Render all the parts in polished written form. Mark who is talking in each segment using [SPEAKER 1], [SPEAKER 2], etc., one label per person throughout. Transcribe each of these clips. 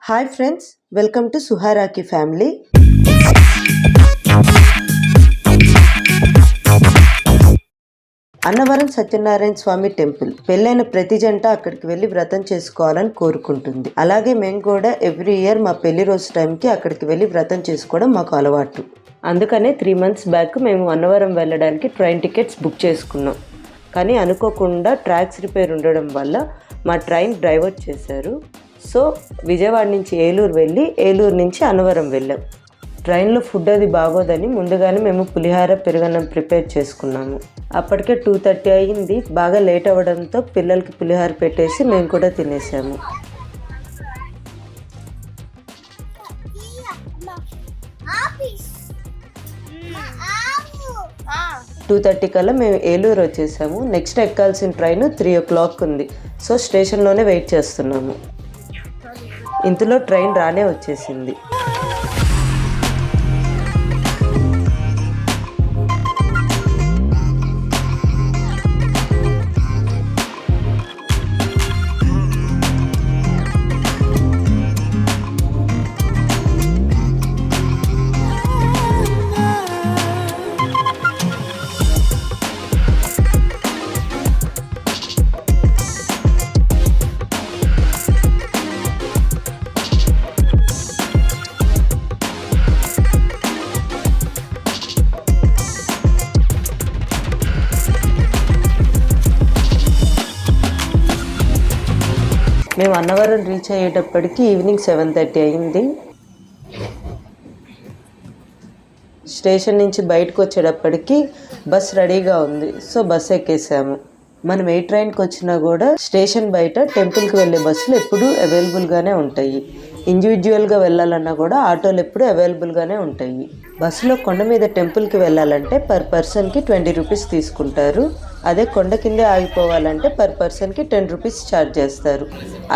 [SPEAKER 1] Hi friends, welcome to సుహారాకి family. Annavaram Satyanarayana Swami temple. పెళ్ళైన ప్రతి జంట అక్కడికి వెళ్ళి వ్రతం చేసుకోవాలని కోరుకుంటుంది. అలాగే మేము కూడా ఎవ్రీ ఇయర్ మా పెళ్లి రోజు టైంకి అక్కడికి వెళ్ళి వ్రతం చేసుకోవడం మాకు అలవాటు. అందుకనే 3 months బ్యాక్ మేము అన్నవరం వెళ్ళడానికి ట్రైన్ టికెట్స్ బుక్ చేసుకున్నాం. కానీ అనుకోకుండా ట్రాక్స్ రిపేర్ ఉండడం వల్ల మా ట్రైన్ డ్రైవర్ చేశారు. సో విజయవాడ నుంచి ఏలూరు వెళ్ళి ఏలూరు నుంచి అన్నవరం వెళ్ళాం. ట్రైన్లో ఫుడ్ అది బాగోదని ముందుగానే మేము పులిహార పెరుగన్నం ప్రిపేర్ చేసుకున్నాము. అప్పటికే 2:30 అయింది. బాగా లేట్ అవ్వడంతో పిల్లలకి పులిహార పెట్టేసి మేము కూడా తినేసాము. టూ 2:30 కల్లా మేము ఏలూరు వచ్చేసాము. నెక్స్ట్ ఎక్కాల్సిన ట్రైన్ 3 o'clock ఉంది. సో స్టేషన్లోనే వెయిట్ చేస్తున్నాము. ఇంతలో ట్రైన్ రానే వచ్చేసింది. మేము అన్నవరం రీచ్ అయ్యేటప్పటికి ఈవినింగ్ 7:30 అయింది. స్టేషన్ నుంచి బయటకు వచ్చేటప్పటికి బస్ రెడీగా ఉంది. సో బస్ ఎక్కేసాము. మనం ఏ ట్రైన్కి వచ్చినా కూడా స్టేషన్ బయట టెంపుల్కి వెళ్ళే బస్సులు ఎప్పుడూ అవైలబుల్గానే ఉంటాయి. ఇండివిజువల్గా వెళ్ళాలన్నా కూడా ఆటోలు ఎప్పుడు అవైలబుల్గానే ఉంటాయి. బస్సులో కొండ మీద టెంపుల్కి వెళ్ళాలంటే పర్ పర్సన్కి 20 రూపీస్ తీసుకుంటారు. అదే కొండ కిందే ఆగిపోవాలంటే పర్ పర్సన్కి 10 రూపీస్ ఛార్జ్ చేస్తారు.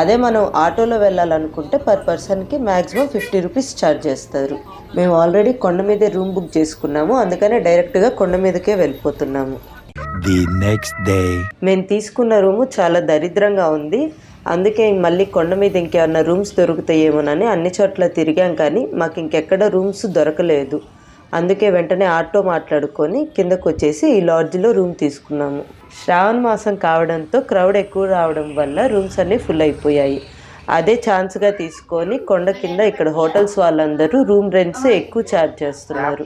[SPEAKER 1] అదే మనం ఆటోలో వెళ్ళాలనుకుంటే పర్ పర్సన్కి మ్యాక్సిమం 50 రూపీస్ ఛార్జ్ చేస్తారు. మేము ఆల్రెడీ కొండ మీదే రూమ్ బుక్ చేసుకున్నాము. అందుకనే డైరెక్ట్గా కొండ మీదకే వెళ్ళిపోతున్నాము. మేము తీసుకున్న రూము చాలా దరిద్రంగా ఉంది. అందుకే మళ్ళీ కొండ మీద ఇంకేమన్నా రూమ్స్ దొరుకుతాయేమోనని అన్ని చోట్ల తిరిగాం, కానీ మాకు ఇంకెక్కడ రూమ్స్ దొరకలేదు. అందుకే వెంటనే ఆటో మాట్లాడుకొని కిందకు వచ్చేసి ఈ లాడ్జ్లో రూమ్ తీసుకున్నాము. శ్రావణ మాసం కావడంతో క్రౌడ్ ఎక్కువ రావడం వల్ల రూమ్స్ అన్నీ ఫుల్ అయిపోయాయి. అదే ఛాన్స్గా తీసుకొని కొండ కింద ఇక్కడ హోటల్స్ వాళ్ళందరూ రూమ్ రెంట్స్ ఎక్కువ ఛార్జ్ చేస్తున్నారు.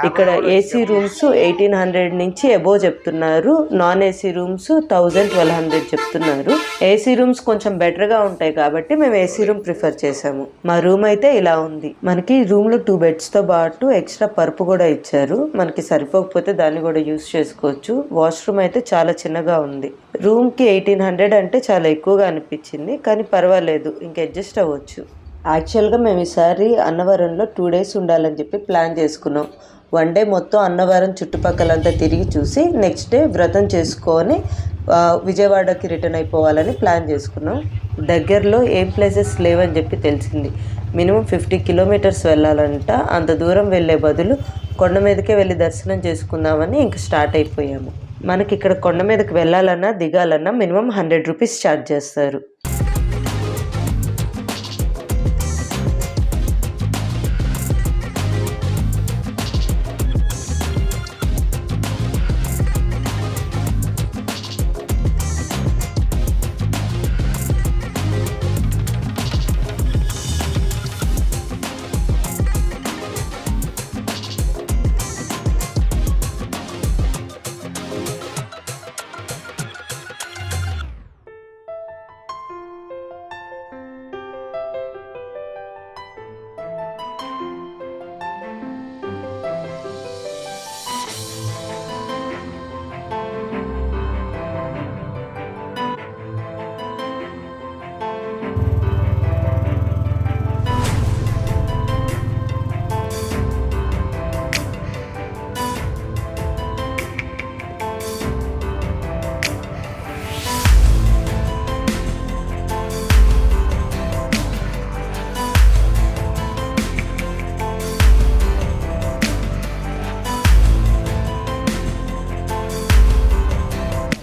[SPEAKER 1] ఇక్కడ ఏసీ రూమ్స్ 1800 నుంచి అబోవ్ చెప్తున్నారు. నాన్ ఏసీ రూమ్స్ 1000-1200 చెప్తున్నారు. ఏసీ రూమ్స్ కొంచెం బెటర్గా ఉంటాయి కాబట్టి మేము ఏసీ రూమ్ ప్రిఫర్ చేసాము. మా రూమ్ అయితే ఇలా ఉంది. మనకి రూమ్లో 2 బెడ్స్తో పాటు ఎక్స్ట్రా పరుపు కూడా ఇచ్చారు. మనకి సరిపోకపోతే దాన్ని కూడా యూస్ చేసుకోవచ్చు. వాష్రూమ్ అయితే చాలా చిన్నగా ఉంది. రూమ్కి 1800 అంటే చాలా ఎక్కువగా అనిపించింది, కానీ పర్వాలేదు, ఇంక అడ్జస్ట్ అవ్వచ్చు. యాక్చువల్గా మేము ఈసారి అన్నవరంలో 2 days ఉండాలని చెప్పి ప్లాన్ చేసుకున్నాం. 1 day మొత్తం అన్నవరం చుట్టుపక్కలంతా తిరిగి చూసి నెక్స్ట్ డే వ్రతం చేసుకొని విజయవాడకి రిటర్న్ అయిపోవాలని ప్లాన్ చేసుకున్నాం. దగ్గరలో ఏం ప్లేసెస్ లేవని చెప్పి తెలిసింది. Minimum 50 kilometers వెళ్ళాలంట. అంత దూరం వెళ్ళే బదులు కొండ మీదకే వెళ్ళి దర్శనం చేసుకుందామని ఇంక స్టార్ట్ అయిపోయాము. మనకి ఇక్కడ కొండ మీదకి వెళ్ళాలన్నా దిగాలన్నా మినిమం 100 రూపీస్ ఛార్జ్ చేస్తారు.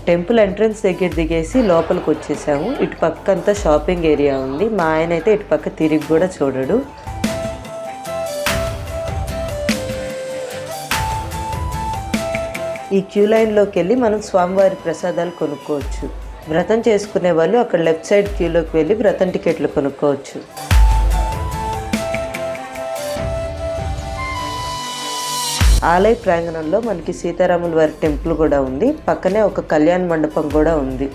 [SPEAKER 1] టెంపుల్ ఎంట్రన్స్ దగ్గర దిగేసి లోపలికి వచ్చేసాము. ఇటు పక్క అంతా షాపింగ్ ఏరియా ఉంది. మా ఆయన అయితే ఇటు పక్క తిరిగి కూడా చూడడు. ఈ క్యూ లైన్లోకి వెళ్ళి మనం స్వామివారి ప్రసాదాలు కొనుక్కోవచ్చు. వ్రతం చేసుకునే వాళ్ళు అక్కడ లెఫ్ట్ సైడ్ క్యూలోకి వెళ్ళి వ్రతం టికెట్లు కొనుక్కోవచ్చు. ఆలయ ప్రాంగణంలో మనకి సీతారాముల వారి టెంపుల్ కూడా ఉంది. పక్కనే ఒక కళ్యాణ మండపం కూడా ఉంది.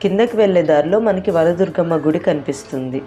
[SPEAKER 1] కిందకి వెళ్ళే దారిలో మనకి వనదుర్గమ్మ గుడి కనిపిస్తుంది.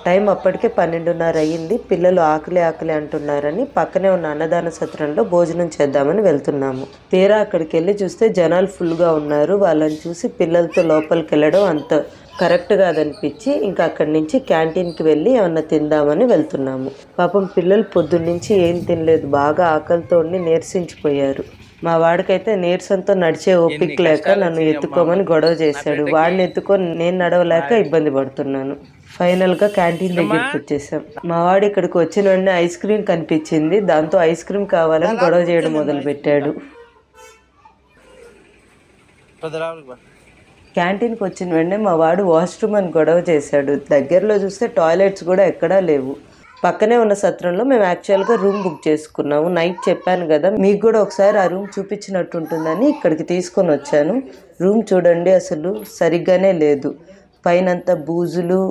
[SPEAKER 1] టైం అప్పటికే 12:30 అయ్యింది. పిల్లలు ఆకలి అంటున్నారని పక్కనే ఉన్న అన్నదాన సత్రంలో భోజనం చేద్దామని వెళ్తున్నాము. తీరా అక్కడికి వెళ్ళి చూస్తే జనాలు ఫుల్గా ఉన్నారు. వాళ్ళని చూసి పిల్లలతో లోపలికి వెళ్ళడం అంత కరెక్ట్ కాదనిపించి ఇంకా అక్కడి నుంచి క్యాంటీన్కి వెళ్ళి ఏమన్నా తిందామని వెళ్తున్నాము. పాపం పిల్లలు పొద్దున్నుంచి ఏం తినలేదు. బాగా ఆకలితో నీరసించిపోయారు. మా వాడికైతే నీరసంతో నడిచే ఓపిక లేక నన్ను ఎత్తుకోమని గొడవ చేశాడు. వాడిని ఎత్తుకొని నేను నడవలేక ఇబ్బంది పడుతున్నాను. ఫైనల్గా క్యాంటీన్ దగ్గరికి వచ్చేసాం. మా వాడు ఇక్కడికి వచ్చిన వెంటనే ఐస్ క్రీమ్ కనిపించింది. దాంతో ఐస్ క్రీమ్ కావాలని గొడవ చేయడం మొదలు పెట్టాడు. క్యాంటీన్కి వచ్చిన వెంటనే మా వాడు వాష్రూమ్ అని గొడవ చేశాడు. దగ్గరలో చూస్తే టాయిలెట్స్ కూడా ఎక్కడా లేవు. పక్కనే ఉన్న సత్రంలో మేము యాక్చువల్గా రూమ్ బుక్ చేసుకున్నాము. నైట్ చెప్పాను కదా మీకు కూడా ఒకసారి ఆ రూమ్ చూపించినట్టు ఉంటుందని ఇక్కడికి తీసుకొని వచ్చాను. రూమ్ చూడండి, అసలు సరిగ్గానే లేదు. పైనంతా బూజులు,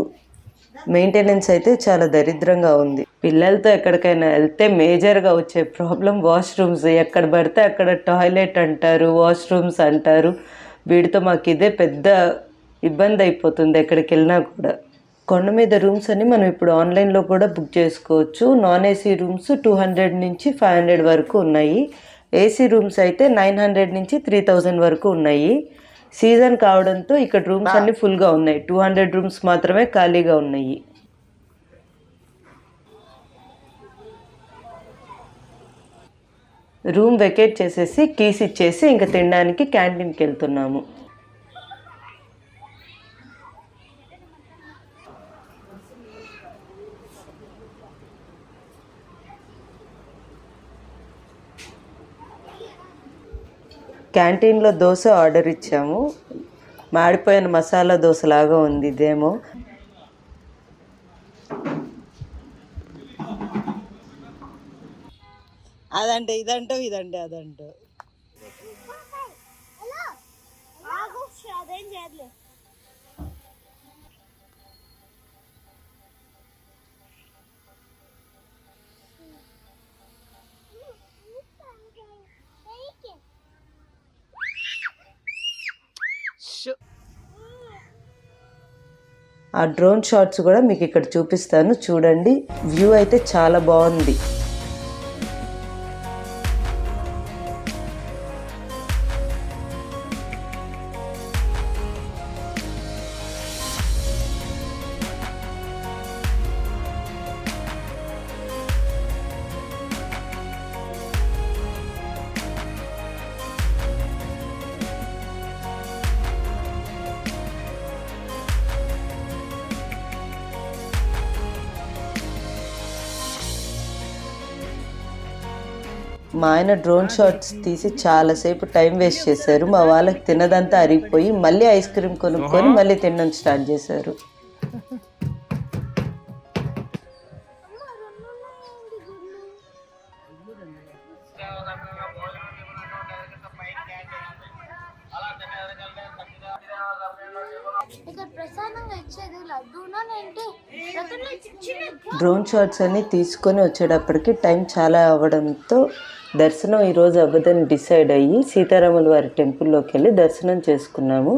[SPEAKER 1] మెయింటెనెన్స్ అయితే చాలా దరిద్రంగా ఉంది. పిల్లలతో ఎక్కడికైనా వెళ్తే మేజర్గా వచ్చే ప్రాబ్లం వాష్రూమ్స్. ఎక్కడ పడితే అక్కడ టాయిలెట్ అంటారు, వాష్రూమ్స్ అంటారు. వీడితో మాకు ఇదే పెద్ద ఇబ్బంది అయిపోతుంది ఎక్కడికి వెళ్ళినా కూడా. కొండ మీద రూమ్స్ అని మనం ఇప్పుడు ఆన్లైన్లో కూడా బుక్ చేసుకోవచ్చు. నాన్ ఏసీ రూమ్స్ 200 నుంచి 500 వరకు ఉన్నాయి. ఏసీ రూమ్స్ అయితే 900 నుంచి 3000 వరకు ఉన్నాయి. సీజన్ కావడంతో ఇక్కడ రూమ్స్ అన్ని ఫుల్గా ఉన్నాయి. 200 రూమ్స్ మాత్రమే ఖాళీగా ఉన్నాయి. రూమ్ వెకేట్ చేసేసి కీస్ ఇచ్చేసి ఇంకా తినడానికి క్యాంటీన్కి వెళ్తున్నాము. క్యాంటీన్లో దోశ ఆర్డర్ ఇచ్చాము. మాడిపోయిన మసాలా దోశ లాగా ఉంది ఇదేమో.
[SPEAKER 2] అదంటే ఇదంటూ ఇదంటే అదంటూ
[SPEAKER 1] ఆ డ్రోన్ షాట్స్ కూడా మీకు ఇక్కడ చూపిస్తాను చూడండి. వ్యూ అయితే చాలా బాగుంది. మా ఆయన డ్రోన్ షాట్స్ తీసి చాలాసేపు టైం వేస్ట్ చేశారు. మా వాళ్ళకి తినదంతా అరిగిపోయి మళ్ళీ ఐస్ క్రీమ్ కొనుక్కొని మళ్ళీ తినడం స్టార్ట్ చేశారు. డ్రోన్ షాట్స్ అన్ని తీసుకొని వచ్చేటప్పటికి టైం చాలా అవ్వడంతో దర్శనం ఈరోజు అవ్వదని డిసైడ్ అయ్యి సీతారాముల వారి టెంపుల్లోకి వెళ్ళి దర్శనం చేసుకున్నాము.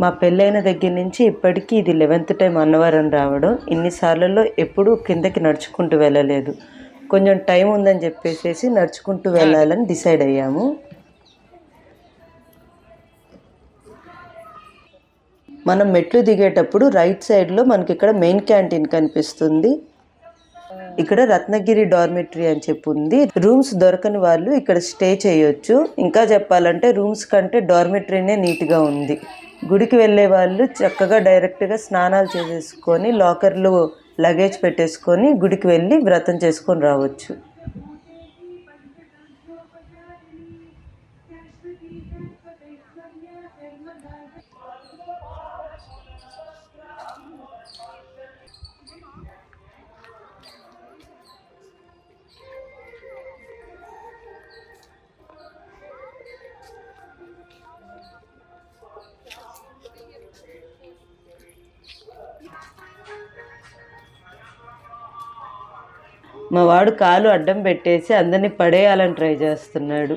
[SPEAKER 1] మా పెళ్ళైన దగ్గర నుంచి ఇప్పటికీ ఇది 11th టైం అన్నవరం రావడం. ఇన్నిసార్లలో ఎప్పుడూ కిందకి నడుచుకుంటూ వెళ్ళలేదు. కొంచెం టైం ఉందని చెప్పేసి నడుచుకుంటూ వెళ్ళాలని డిసైడ్ అయ్యాము. మనం మెట్లు దిగేటప్పుడు రైట్ సైడ్లో మనకి ఇక్కడ మెయిన్ క్యాంటీన్ కనిపిస్తుంది. ఇక్కడ రత్నగిరి డార్మెటరీ అని చెప్పి ఉంది. రూమ్స్ దొరకని వాళ్ళు ఇక్కడ స్టే చేయొచ్చు. ఇంకా చెప్పాలంటే రూమ్స్ కంటే డార్మెటరీనే నీట్గా ఉంది. గుడికి వెళ్ళే వాళ్ళు చక్కగా డైరెక్ట్గా స్నానాలు చేసేసుకొని లాకర్లో లగేజ్ పెట్టేసుకొని గుడికి వెళ్ళి వ్రతం చేసుకొని రావచ్చు. మా వాడు కాలు అడ్డం పెట్టేసి అందరినీ పడేయాలని ట్రై చేస్తున్నాడు.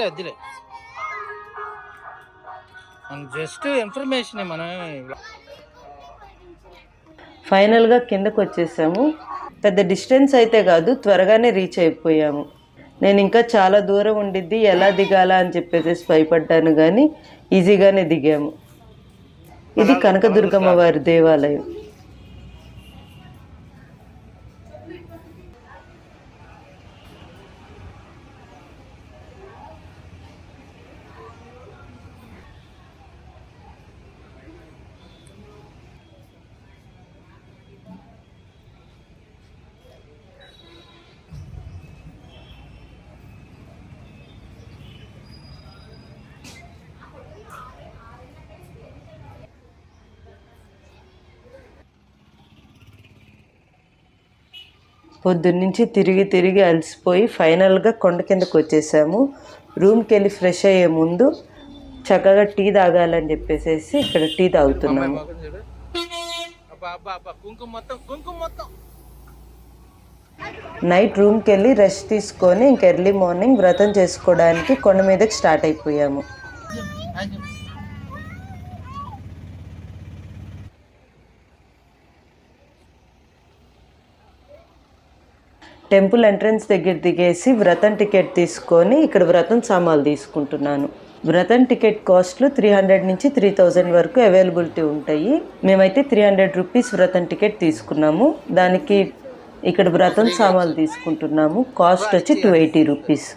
[SPEAKER 3] వద్దులే జస్ట్ ఇన్ఫర్మేషన్ మనం.
[SPEAKER 1] ఫైనల్గా కిందకు వచ్చేసాము. పెద్ద డిస్టెన్స్ అయితే కాదు, త్వరగానే రీచ్ అయిపోయాము. నేను ఇంకా చాలా దూరం ఉండిద్ది, ఎలా దిగాలా అని చెప్పేసి భయపడ్డాను, కానీ ఈజీగానే దిగాము. ఇది కనకదుర్గమ్మ వారి దేవాలయం. పొద్దున్నుంచి తిరిగి అలసిపోయి ఫైనల్గా కొండ కిందకు వచ్చేసాము. రూమ్కి వెళ్ళి ఫ్రెష్ అయ్యే ముందు చక్కగా టీ తాగాలని చెప్పేసి ఇక్కడ టీ తాగుతున్నాము. నైట్ రూమ్కి వెళ్ళి రెస్ట్ తీసుకొని ఇంక ఎర్లీ మార్నింగ్ వ్రతం చేసుకోవడానికి కొండ మీదకి స్టార్ట్ అయిపోయాము. టెంపుల్ ఎంట్రన్స్ దగ్గర దిగేసి వ్రతం టికెట్ తీసుకొని ఇక్కడ వ్రతం సామాన్లు తీసుకుంటున్నాను. వ్రతం టికెట్ కాస్ట్లు 300 నుంచి 3000 వరకు అవైలబిలిటీ ఉంటాయి. మేమైతే 300 రూపీస్ వ్రతం టికెట్ తీసుకున్నాము. దానికి ఇక్కడ వ్రతం సామాన్లు తీసుకుంటున్నాము. కాస్ట్ వచ్చి 280 రూపీస్.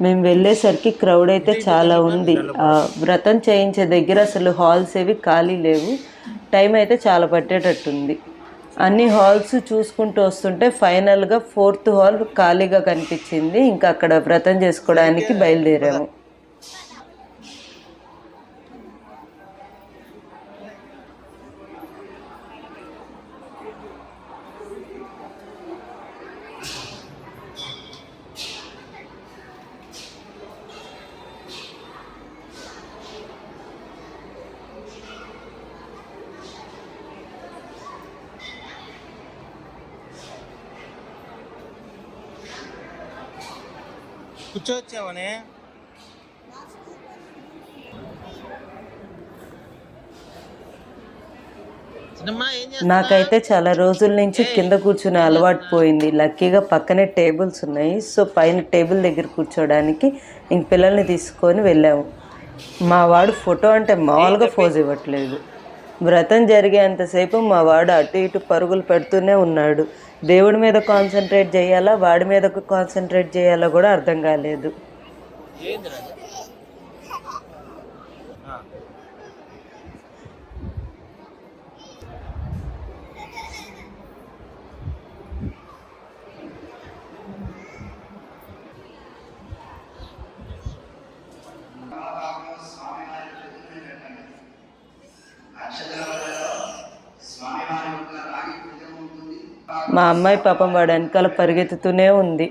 [SPEAKER 1] మేము వెళ్ళేసరికి క్రౌడ్ అయితే చాలా ఉంది. వ్రతం చేయించే దగ్గర అసలు హాల్స్ ఏవి ఖాళీ లేవు. టైం అయితే చాలా పట్టేటట్టుంది. అన్ని హాల్స్ చూసుకుంటూ వస్తుంటే ఫైనల్గా 4th హాల్ ఖాళీగా కనిపించింది. ఇంకా అక్కడ వ్రతం చేసుకోవడానికి బయలుదేరాము.
[SPEAKER 3] కూర్చోవచ్చామని
[SPEAKER 1] నాకైతే చాలా రోజుల నుంచి కింద కూర్చునే అలవాటు పోయింది. లక్కీగా పక్కనే టేబుల్స్ ఉన్నాయి. సో పైన టేబుల్ దగ్గర కూర్చోడానికి ఇంక పిల్లల్ని తీసుకొని వెళ్ళాము. మా వాడు ఫోటో అంటే మామూలుగా పోజ్ ఇవ్వట్లేదు. వ్రతం జరిగేంతసేపు మా వాడు అటు ఇటు పరుగులు పెడుతూనే ఉన్నాడు. దేవుడి మీద కాన్సన్ట్రేట్ చేయాలా, వాడి మీద కాన్సన్ట్రేట్ చేయాలా కూడా అర్థం కాలేదు. మా అమ్మాయి పాపం వాడు వెనకాల పరిగెత్తుతూనే ఉంది.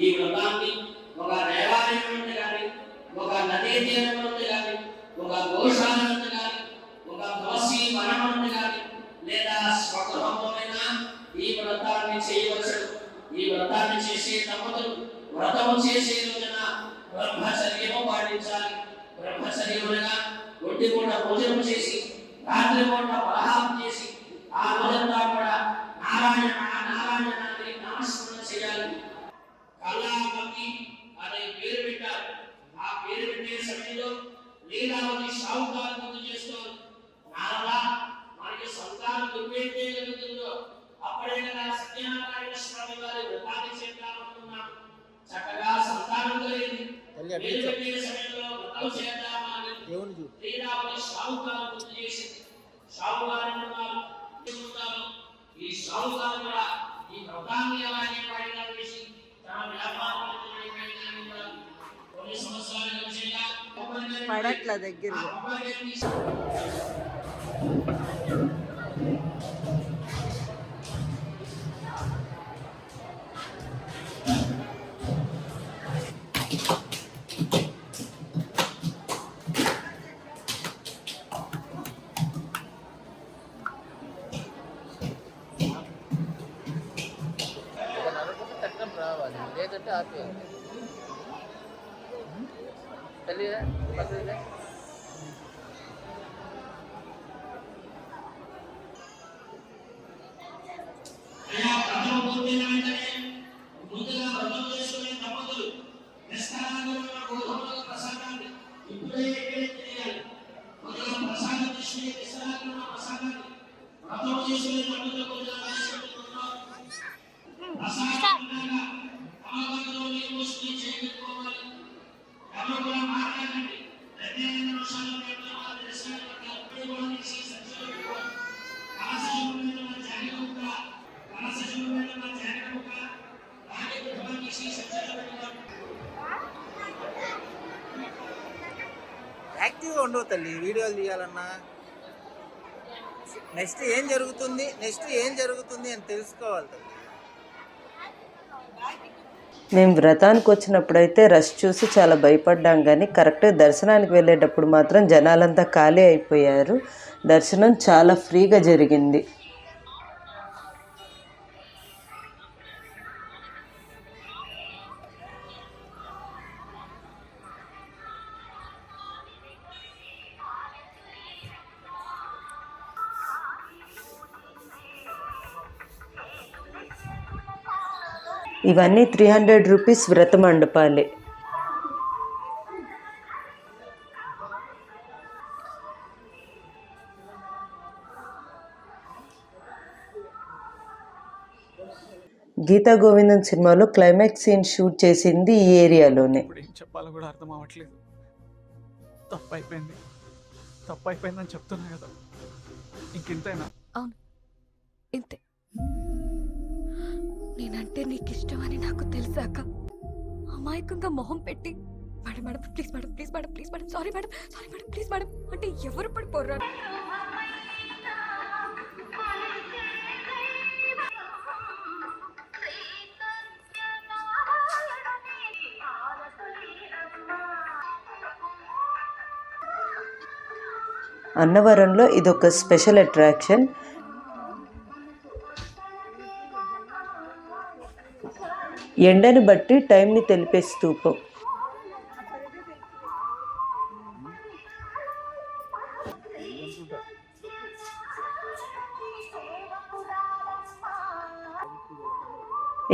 [SPEAKER 4] ఈ వ్రతాన్ని ఒక దేవాలయం నుండి కానీ, ఒక నదీ తీరం నుండి కానీ, ఒక గోశాల నుండి కానీ, ఒక తులసి వనం నుండి కానీ, లేదా స్వగృహంలోనైనా ఈ వ్రతాన్ని చేయవచ్చు. ఈ వ్రతాన్ని చేసే దంపతులు వ్రతము చేసే రోజున బ్రహ్మచర్యము పాటించాలి. బ్రహ్మచర్యముగా ఒంటి పూట భోజనం చేసి, రాత్రి పూట పలహారం చేసి, ఆ రోజంతా కూడా నారాయణ నారాయణ అని నామస్మరణ చేయాలి. కళావతి అనే పేరు పెట్టారు. ఆ పేరు పెట్టే సమయంలో లీలావతి షావుకారు గుర్తు చేస్తారు. నారదా మనకి సంతానం ఎప్పుడైతే కలుగుతుందో అప్పుడే కదా సత్యనారాయణ స్వామి వారి వ్రతాన్ని చేద్దామనుకున్నాం. చక్కగా సంతానం కలిగింది. పేరు పెట్టే సమయంలో వ్రతం చేద్దామని లీలావతి షావుకారు గుర్తు చేసింది. షావుకారు అన్నారు ఈ షావుకారు కూడా ఈ వ్రతాన్ని అలాగే వాడిగా వేసి
[SPEAKER 2] పడట్ల దగ్గర
[SPEAKER 3] లేదంటే ఆపేయాలి. తెలియదా పద్ధతిగా యాక్టివ్గా ఉండవు తల్లి. వీడియోలు తీయాలన్నా నెక్స్ట్ ఏం జరుగుతుంది అని తెలుసుకోవాలి తల్లి.
[SPEAKER 1] మేము వ్రతానికి వచ్చినప్పుడైతే రష్ చూసి చాలా భయపడ్డాం, కానీ కరెక్ట్గా దర్శనానికి వెళ్ళేటప్పుడు మాత్రం జనాలంతా ఖాళీ అయిపోయారు. దర్శనం చాలా ఫ్రీగా జరిగింది. ఇవన్నీ 300 రూపీస్ వ్రత మండపాలే. గీతా గోవిందం సినిమాలో క్లైమాక్స్ సీన్ షూట్ చేసింది ఈ ఏరియాలోనే.
[SPEAKER 5] ఏం చెప్పాలో కూడా అర్థం అవ్వట్లేదు. తప్పైపోయిందని చెప్తున్నా కదా, ఇంకింతైనా?
[SPEAKER 6] అవును, ఇంతే. నేనంటే నీకు ఇష్టమని నాకు తెలిసాక అమాయకంగా మొహం పెట్టి madam madam please madam please madam please madam sorry madam sorry madam please madam అంటే ఎవరు పడిపోర్రా?
[SPEAKER 1] అన్నవరంలో ఇదొక స్పెషల్ అట్రాక్షన్. ఎండని బట్టి టైంని తెలిపే స్తూపం.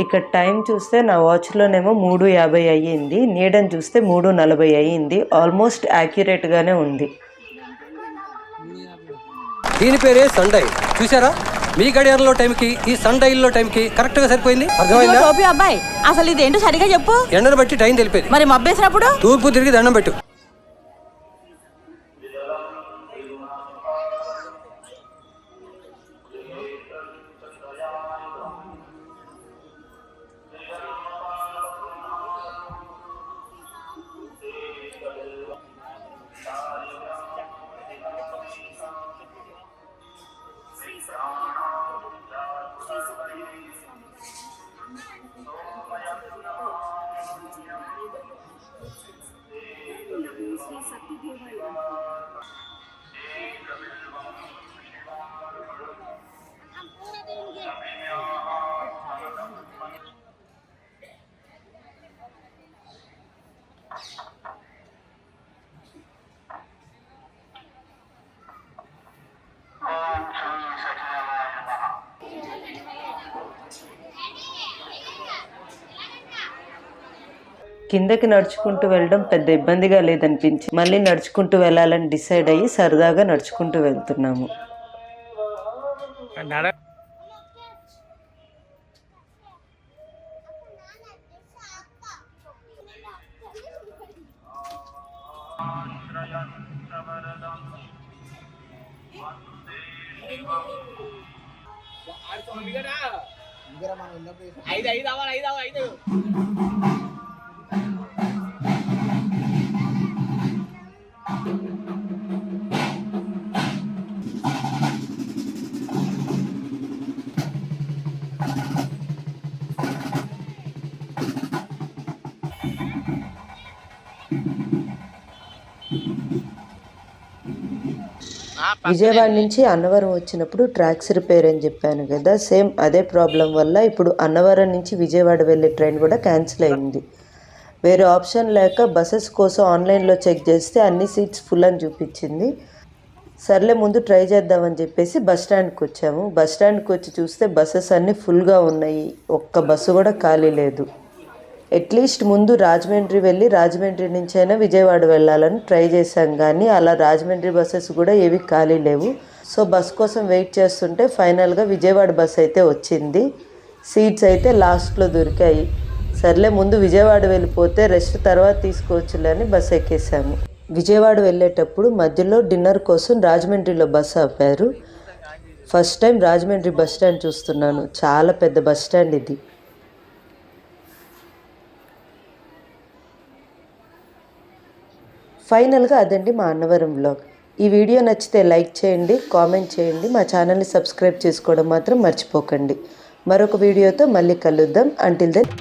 [SPEAKER 1] ఇక్కడ టైం చూస్తే నా వాచ్లోనేమో 3:50 అయ్యింది, నీడని చూస్తే 3:40 అయ్యింది. ఆల్మోస్ట్ యాక్యురేట్గానే ఉంది.
[SPEAKER 7] దీని పేరే సన్ డైల్. చూసారా, మీ గడియారంలో టైంకి ఈ సన్ డైల్లో టైంకి కరెక్ట్ గా సరిపోయింది. అర్థమైందా?
[SPEAKER 2] టోపీ అబ్బాయి, అసలు ఇదేంటో సరిగా చెప్పు.
[SPEAKER 7] ఎండను బట్టి టైం తెలిపేది.
[SPEAKER 2] మరి మబ్బేసినప్పుడు
[SPEAKER 7] తూర్పు తిరిగి దండం పెట్టు.
[SPEAKER 1] కిందకి నడుచుకుంటూ వెళ్ళడం పెద్ద ఇబ్బందిగా లేదనిపించి మళ్ళీ నడుచుకుంటూ వెళ్ళాలని డిసైడ్ అయ్యి సరదాగా నడుచుకుంటూ వెళ్తున్నాము. విజయవాడ నుంచి అన్నవరం వచ్చినప్పుడు ట్రాక్స్ రిపేర్ అని చెప్పాను కదా, సేమ్ అదే ప్రాబ్లం వల్ల ఇప్పుడు అన్నవరం నుంచి విజయవాడ వెళ్ళే ట్రైన్ కూడా క్యాన్సిల్ అయింది. వేరే ఆప్షన్ లేక బస్సెస్ కోసం ఆన్లైన్లో చెక్ చేస్తే అన్ని సీట్స్ ఫుల్ అని చూపించింది. సర్లే ముందు ట్రై చేద్దామని చెప్పేసి బస్ స్టాండ్కి వచ్చాము. బస్ స్టాండ్కి వచ్చి చూస్తే బస్సెస్ అన్నీ ఫుల్గా ఉన్నాయి, ఒక్క బస్సు కూడా ఖాళీ లేదు. అట్లీస్ట్ ముందు రాజమండ్రి వెళ్ళి రాజమండ్రి నుంచి అయినా విజయవాడ వెళ్ళాలని ట్రై చేశాం, కానీ అలా రాజమండ్రి బస్సెస్ కూడా ఏవి ఖాళీ లేవు. సో బస్ కోసం వెయిట్ చేస్తుంటే ఫైనల్గా విజయవాడ బస్ అయితే వచ్చింది. సీట్స్ అయితే లాస్ట్లో దొరికాయి. సర్లే ముందు విజయవాడ వెళ్ళిపోతే రెస్ట్ తర్వాత తీసుకోవచ్చులే అని బస్ ఎక్కేసాము. విజయవాడ వెళ్ళేటప్పుడు మధ్యలో డిన్నర్ కోసం రాజమండ్రిలో బస్ ఆపారు. First time Rajahmundry bus stand చూస్తున్నాను, చాలా పెద్ద బస్ స్టాండ్ ఇది. ఫైనల్గా అదండి మా అన్నవరం వ్లాగ్. ఈ వీడియో నచ్చితే లైక్ చేయండి, కామెంట్ చేయండి, మా ఛానల్ని సబ్స్క్రైబ్ చేసుకోవడం మాత్రం మర్చిపోకండి. మరొక వీడియోతో మళ్ళీ కలుద్దాం. Until then